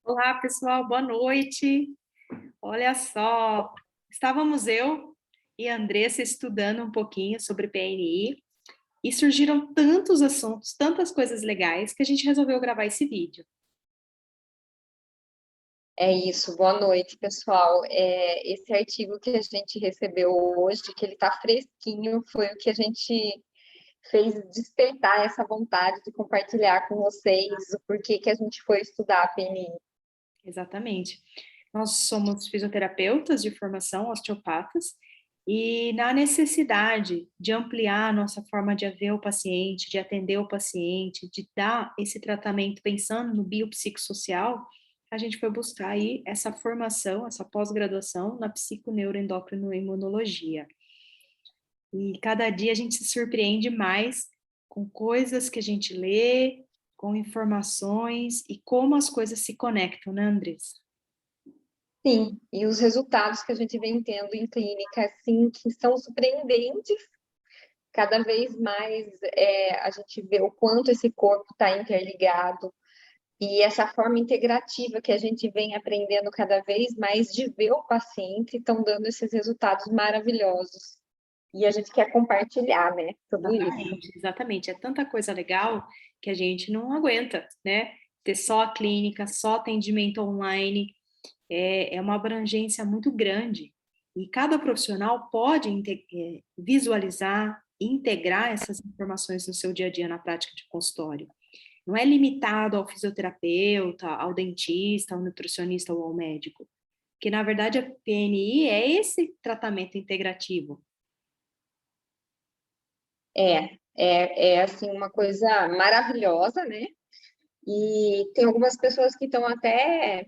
Olá, pessoal, boa noite. Olha só, estávamos eu e a Andressa estudando um pouquinho sobre PNI e surgiram tantos assuntos, tantas coisas legais que a gente resolveu gravar esse vídeo. É isso, boa noite, pessoal. Esse artigo que a gente recebeu hoje, que ele está fresquinho, foi o que a gente fez despertar essa vontade de compartilhar com vocês o porquê que a gente foi estudar a PNI. Exatamente. Nós somos fisioterapeutas de formação, osteopatas, e na necessidade de ampliar a nossa forma de ver o paciente, de atender o paciente, de dar esse tratamento pensando no biopsicossocial, a gente foi buscar aí essa formação, essa pós-graduação na psiconeuroendócrino-imunologia. E cada dia a gente se surpreende mais com coisas que a gente lê, com informações e como as coisas se conectam, né, Andressa? Sim, e os resultados que a gente vem tendo em clínica, assim, que são surpreendentes. Cada vez mais a gente vê o quanto esse corpo está interligado, e essa forma integrativa que a gente vem aprendendo cada vez mais de ver o paciente estão dando esses resultados maravilhosos. E a gente quer compartilhar, né, tudo isso. Exatamente, exatamente. É tanta coisa legal que a gente não aguenta, né? Ter só a clínica, só atendimento online, é uma abrangência muito grande. E cada profissional pode visualizar e integrar essas informações no seu dia a dia na prática de consultório. Não é limitado ao fisioterapeuta, ao dentista, ao nutricionista ou ao médico. Que, na verdade, a PNI é esse tratamento integrativo. É assim uma coisa maravilhosa, né? E tem algumas pessoas que estão até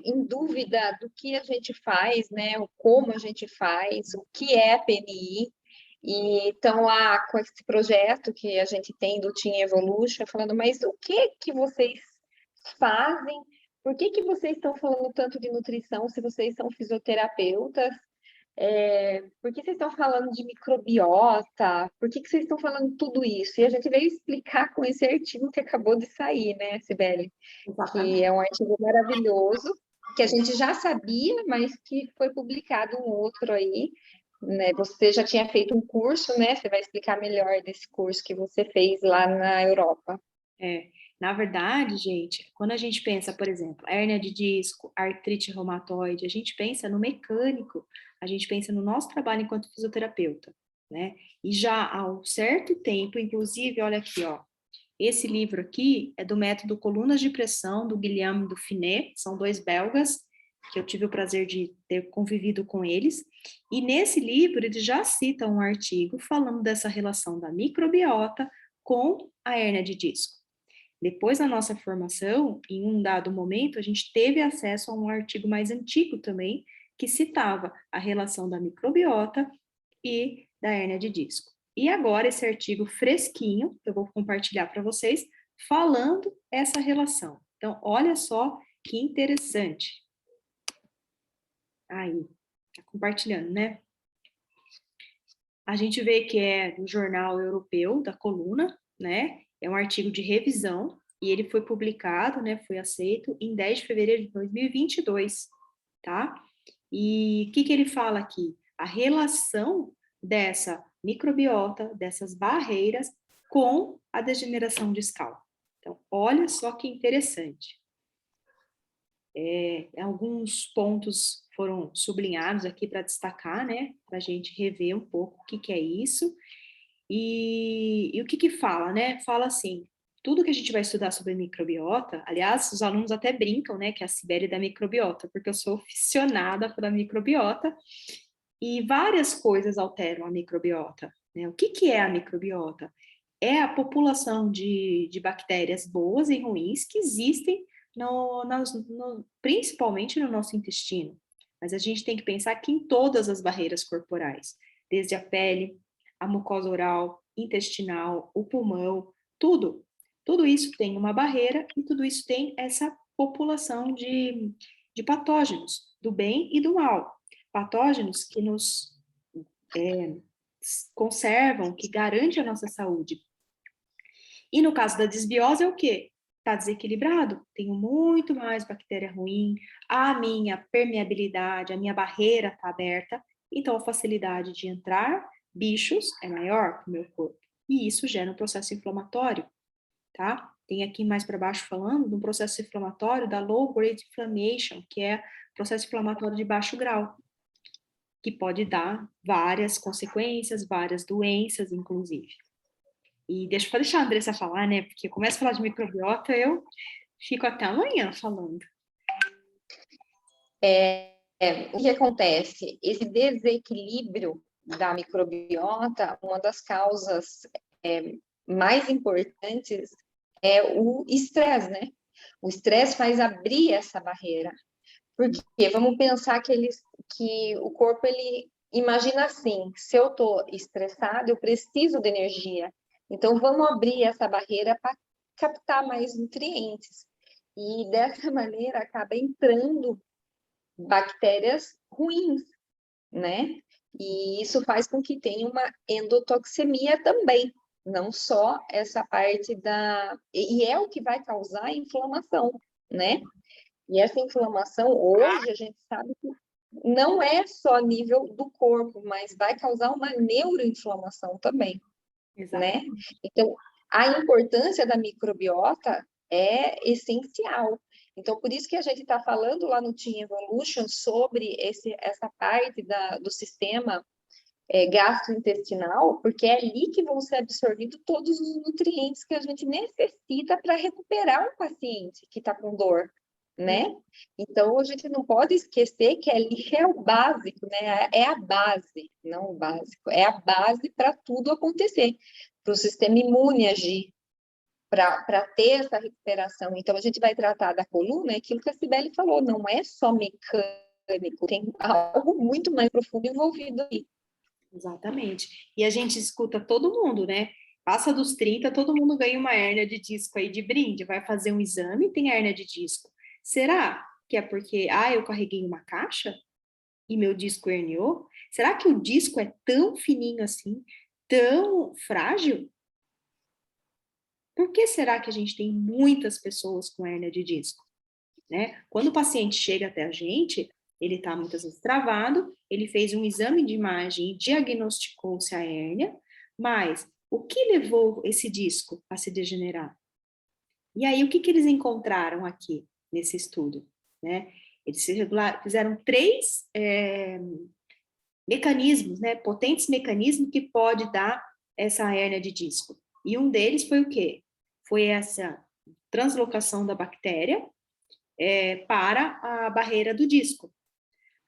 em dúvida do que a gente faz, né? O como a gente faz, o que é a PNI. E estão lá com esse projeto que a gente tem do Team Evolution, falando, mas o que vocês fazem? Por que vocês estão falando tanto de nutrição se vocês são fisioterapeutas? Por que vocês estão falando de microbiota? Por que vocês estão falando tudo isso? E a gente veio explicar com esse artigo que acabou de sair, né, Sibeli? Que é Exatamente. um artigo maravilhoso, que a gente já sabia, mas que foi publicado um outro aí, né? Você já tinha feito um curso, né? Você vai explicar melhor desse curso que você fez lá na Europa. É, na verdade, gente, quando a gente pensa, por exemplo, hérnia de disco, artrite reumatoide, a gente pensa no mecânico, a gente pensa no nosso trabalho enquanto fisioterapeuta, né? E já há um certo tempo, inclusive, olha aqui, ó, esse livro aqui é do método Colunas de Pressão, do Guilherme Dauphiné, são dois belgas, que eu tive o prazer de ter convivido com eles, e nesse livro eles já citam um artigo falando dessa relação da microbiota com a hérnia de disco. Depois da nossa formação, em um dado momento, a gente teve acesso a um artigo mais antigo também, que citava a relação da microbiota e da hérnia de disco. E agora esse artigo fresquinho, que eu vou compartilhar para vocês, falando essa relação. Então, olha só que interessante. Aí, tá compartilhando, né? A gente vê que é do jornal europeu, da coluna, né? É um artigo de revisão, e ele foi publicado, né? Foi aceito em 10 de fevereiro de 2022, tá? E o que ele fala aqui? A relação dessa microbiota, dessas barreiras, com a degeneração discal. Então, olha só que interessante. Alguns pontos foram sublinhados aqui para destacar, né? Para a gente rever um pouco o que é isso. E o que fala, né? Fala assim, tudo que a gente vai estudar sobre microbiota, aliás, os alunos até brincam, né, que é a Cibele da microbiota, porque eu sou aficionada pela microbiota, e várias coisas alteram a microbiota, né? O que é a microbiota? É a população de bactérias boas e ruins que existem principalmente no nosso intestino. Mas a gente tem que pensar que em todas as barreiras corporais, desde a pele, a mucosa oral, intestinal, o pulmão, tudo isso tem uma barreira e tudo isso tem essa população de patógenos, do bem e do mal. Patógenos que nos é, conservam, que garantem a nossa saúde. E no caso da desbiose é o quê? está desequilibrado, tenho muito mais bactéria ruim, a minha permeabilidade, a minha barreira está aberta, então a facilidade de entrar bichos é maior para o meu corpo. E isso gera um processo inflamatório, tá? Tem aqui mais para baixo falando do processo inflamatório da low grade inflammation, que é processo inflamatório de baixo grau, que pode dar várias consequências, várias doenças, inclusive. E deixa eu deixar a Andressa falar, né? Porque eu começo a falar de microbiota, eu fico até amanhã falando. O que acontece? Esse desequilíbrio da microbiota, uma das causas mais importantes é o estresse, né? O estresse faz abrir essa barreira. Porque vamos pensar que o corpo, ele imagina assim, se eu estou estressado, eu preciso de energia. Então, vamos abrir essa barreira para captar mais nutrientes. E dessa maneira acaba entrando bactérias ruins, né? E isso faz com que tenha uma endotoxemia também, não só essa parte da... E é o que vai causar a inflamação, né? E essa inflamação, hoje, a gente sabe que não é só a nível do corpo, mas vai causar uma neuroinflamação também, né? Exatamente. Então, a importância da microbiota é essencial. Então, por isso que a gente está falando lá no Team Evolution sobre essa parte do sistema gastrointestinal, porque é ali que vão ser absorvidos todos os nutrientes que a gente necessita para recuperar um paciente que está com dor, né? Então, a gente não pode esquecer que ali é o básico, né? É a base, não o básico, é a base para tudo acontecer, para o sistema imune agir, para ter essa recuperação. Então, a gente vai tratar da coluna, é aquilo que a Cibele falou, não é só mecânico, tem algo muito mais profundo envolvido aí. Exatamente. E a gente escuta todo mundo, né? Passa dos 30, todo mundo ganha uma hérnia de disco aí de brinde, vai fazer um exame e tem hérnia de disco. Será que é porque, eu carreguei uma caixa e meu disco herniou? Será que o disco é tão fininho assim, tão frágil? Por que será que a gente tem muitas pessoas com hérnia de disco? Né? Quando o paciente chega até a gente, ele está muitas vezes travado, ele fez um exame de imagem e diagnosticou-se a hérnia, mas o que levou esse disco a se degenerar? E aí, o que eles encontraram aqui nesse estudo? Né? Eles fizeram 3 mecanismos, né, potentes mecanismos que pode dar essa hérnia de disco. E um deles foi o quê? Foi essa translocação da bactéria para a barreira do disco.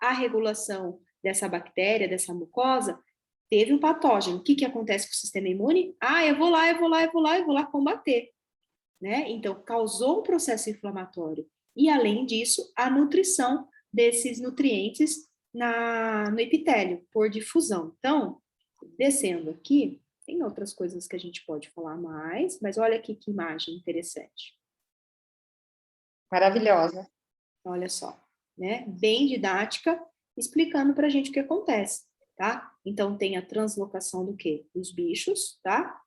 A regulação dessa bactéria, dessa mucosa, teve um patógeno. O que acontece com o sistema imune? Eu vou lá combater. Né? Então, causou um processo inflamatório. E, além disso, a nutrição desses nutrientes no epitélio, por difusão. Então, descendo aqui, tem outras coisas que a gente pode falar mais, mas olha aqui que imagem interessante. Maravilhosa. Olha só, né? Bem didática, explicando para a gente o que acontece, tá? Então, tem a translocação do quê? Dos bichos, tá?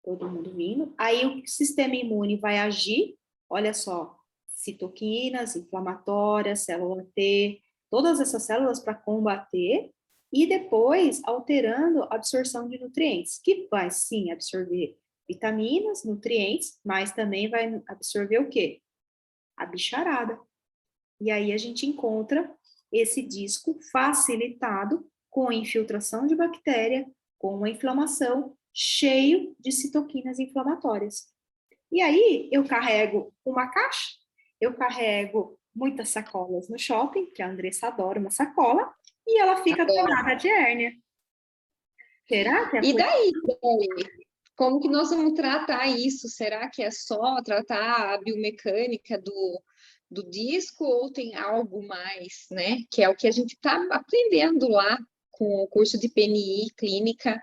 Todo mundo vindo. Aí, o sistema imune vai agir, olha só, citoquinas, inflamatórias, célula T, todas essas células para combater e depois alterando a absorção de nutrientes, que vai sim absorver vitaminas, nutrientes, mas também vai absorver o quê? A bicharada. E aí a gente encontra esse disco facilitado com infiltração de bactéria, com uma inflamação, cheio de citoquinas inflamatórias. E aí eu carrego uma caixa, eu carrego muitas sacolas no shopping, que a Andressa adora uma sacola, e ela fica atorada de hérnia. Será que é E daí, como que nós vamos tratar isso? Será que é só tratar a biomecânica do disco ou tem algo mais, né? Que é o que a gente está aprendendo lá com o curso de PNI clínica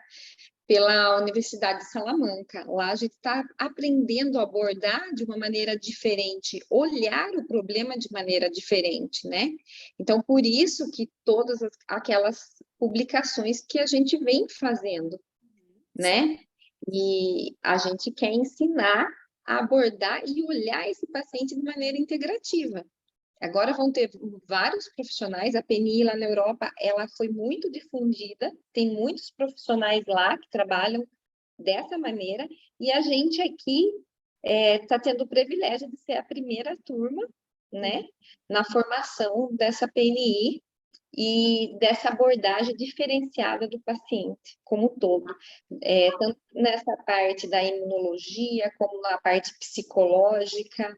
pela Universidade de Salamanca. Lá a gente está aprendendo a abordar de uma maneira diferente, olhar o problema de maneira diferente, né? Então, por isso que todas aquelas publicações que a gente vem fazendo, né? E a gente quer ensinar abordar e olhar esse paciente de maneira integrativa. Agora vão ter vários profissionais, a PNI lá na Europa, ela foi muito difundida, tem muitos profissionais lá que trabalham dessa maneira, e a gente aqui está tendo o privilégio de ser a primeira turma, né, na formação dessa PNI e dessa abordagem diferenciada do paciente como um todo, tanto nessa parte da imunologia, como na parte psicológica,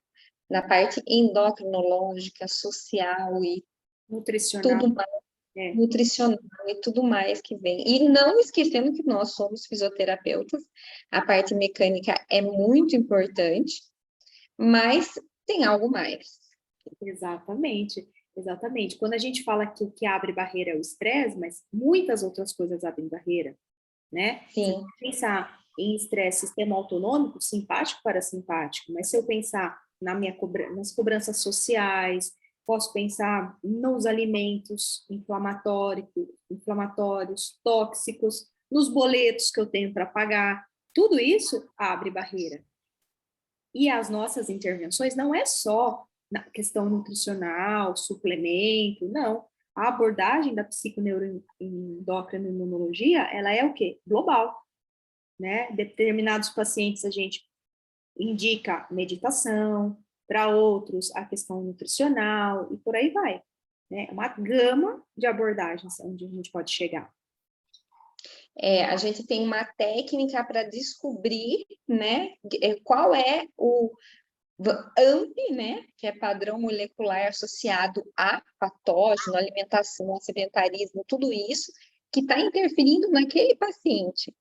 na parte endocrinológica, social e Nutricional. tudo mais, nutricional e tudo mais que vem. E não esquecendo que nós somos fisioterapeutas, a parte mecânica é muito importante, mas tem algo mais. Exatamente, exatamente. Quando a gente fala que o que abre barreira é o estresse, mas muitas outras coisas abrem barreira, né? Se Sim. eu pensar em estresse sistema autonômico, simpático para simpático, mas se eu pensar nas cobranças sociais, posso pensar nos alimentos inflamatórios, tóxicos, nos boletos que eu tenho para pagar, tudo isso abre barreira. E as nossas intervenções não é só na questão nutricional, suplemento, não. A abordagem da psiconeuroendocrinologia, ela é o quê? Global, né? Determinados pacientes a gente indica meditação, para outros a questão nutricional e por aí vai, né? Uma gama de abordagens onde a gente pode chegar. A gente tem uma técnica para descobrir, né, qual é o AMP, né, que é padrão molecular associado a patógeno, alimentação, sedentarismo, tudo isso que está interferindo naquele paciente.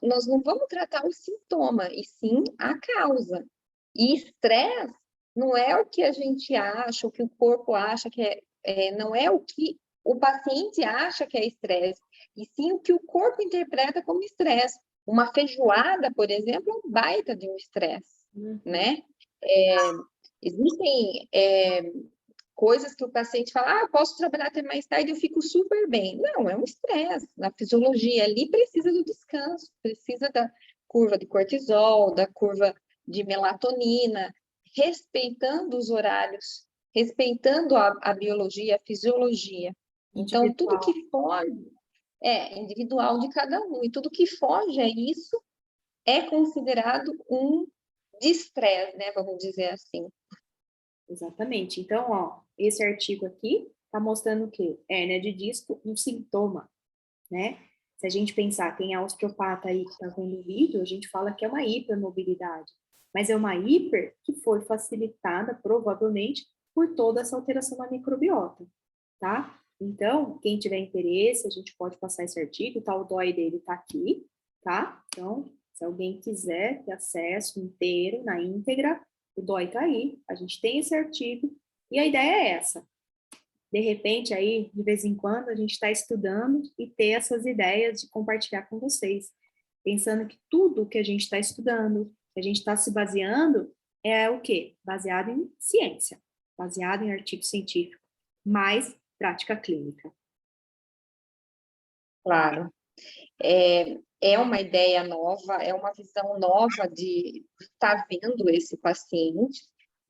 Nós não vamos tratar o sintoma, e sim a causa. E estresse não é o que a gente acha, o que o corpo acha que não é o que o paciente acha que é estresse, e sim o que o corpo interpreta como estresse. Uma feijoada, por exemplo, é um baita de um estresse, né? Existem coisas que o paciente fala, eu posso trabalhar até mais tarde, eu fico super bem. Não, é um estresse. Na fisiologia ali precisa do descanso, precisa da curva de cortisol, da curva de melatonina, respeitando os horários, respeitando a biologia, a fisiologia. Então, tudo que foge é individual de cada um, e tudo que foge a isso é considerado um estresse, né? Vamos dizer assim. Exatamente. Então, ó, esse artigo aqui está mostrando o quê? Hérnia de disco, um sintoma, né? Se a gente pensar, quem é osteopata aí que está vendo o vídeo, a gente fala que é uma hipermobilidade, mas é uma hiper que foi facilitada, provavelmente, por toda essa alteração na microbiota, tá? Então, quem tiver interesse, a gente pode passar esse artigo, tá? O DOI dele tá aqui, tá? Então, se alguém quiser ter acesso inteiro, na íntegra, o DOI tá aí, a gente tem esse artigo, e a ideia é essa. De repente, aí, de vez em quando, a gente está estudando e ter essas ideias de compartilhar com vocês, pensando que tudo que a gente está estudando, que a gente está se baseando, é o quê? Baseado em ciência, baseado em artigo científico, mais prática clínica. Claro. É uma ideia nova, é uma visão nova de estar vendo esse paciente,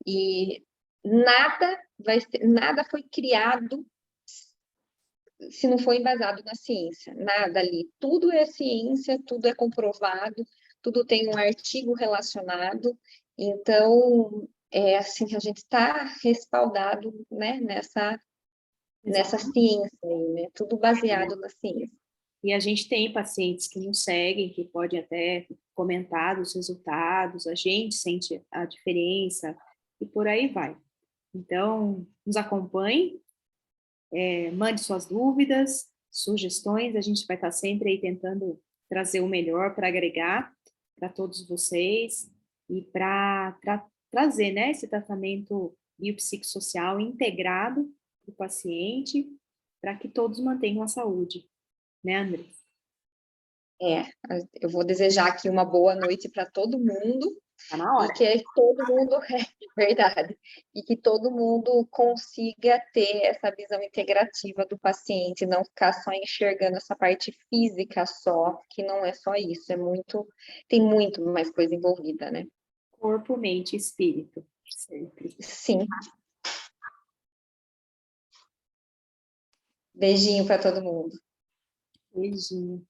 e nada foi criado se não for embasado na ciência, nada ali. Tudo é ciência, tudo é comprovado, tudo tem um artigo relacionado, então é assim que a gente está respaldado, né, nessa ciência aí, né? Tudo baseado na ciência. E a gente tem pacientes que nos seguem, que podem até comentar os resultados, a gente sente a diferença e por aí vai. Então, nos acompanhe, mande suas dúvidas, sugestões, a gente vai estar sempre aí tentando trazer o melhor para agregar para todos vocês e para trazer, né, esse tratamento biopsicossocial integrado para o paciente, para que todos mantenham a saúde. Né, André? Eu vou desejar aqui uma boa noite para todo mundo, Tá na hora. e que todo mundo Verdade. E que todo mundo consiga ter essa visão integrativa do paciente, não ficar só enxergando essa parte física só, que não é só isso, tem muito mais coisa envolvida, né? Corpo, mente e espírito, sempre. Sim. Beijinho para todo mundo. Beijinho.